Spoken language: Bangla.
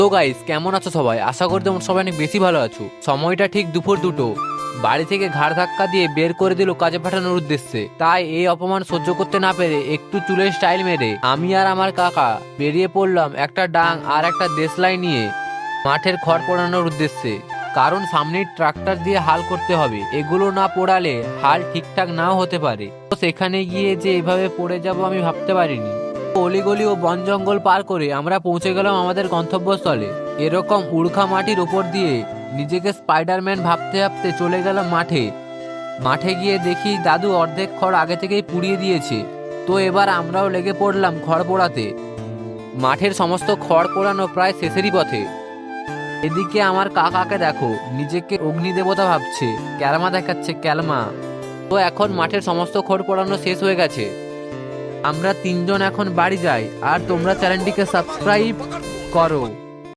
তো গাইস, কেমন আছো সবাই? আশা করি তোমরা সবাই অনেক বেশি ভালো আছো। সময়টা ঠিক দুপুর 2টো। বাড়ি থেকে ঘাড় ধাক্কা দিয়ে বের করে দিল কাজে পাঠানোর উদ্দেশ্যে। তাই এই অপমান সহ্য করতে না পেরে একটু চুলের স্টাইল মেরে আমি আর আমার কাকা বেরিয়ে পড়লাম একটা ডাং আর একটা দেশলাই নিয়ে মাঠের খড় পোড়ানোর উদ্দেশ্যে। কারণ সামনেই ট্রাক্টর দিয়ে হাল করতে হবে, এগুলো না পোড়ালে হাল ঠিকঠাক নাও হতে পারে। তো সেখানে গিয়ে যে এভাবে পড়ে যাব আমি ভাবতে পারিনি। অলিগলি ও বন জঙ্গল পার করে আমরা পৌঁছে গেলাম আমাদের গন্তব্যস্থলে। এরকম উড়খা মাটির উপর দিয়ে নিজেকে স্পাইডারম্যান ভাবতে ভাবতে চলে গেলাম মাঠে। মাঠে গিয়ে দেখি দাদু অর্ধেক খড় আগে থেকেই পুড়িয়ে দিয়েছে। তো এবার আমরাও লেগে পড়লাম খড় পোড়াতে। মাঠের সমস্ত খড় পোড়ানো প্রায় শেষেরই পথে। এদিকে আমার কাকাকে দেখো, নিজেকে অগ্নিদেবতা ভাবছে, ক্যালমা দেখাচ্ছে ক্যালমা। তো এখন মাঠের সমস্ত খড় পোড়ানো শেষ হয়ে গেছে। আমরা তিনজন এখন বাড়ি যাই, আর তোমরা চ্যানেলটিকে সাবস্ক্রাইব করো।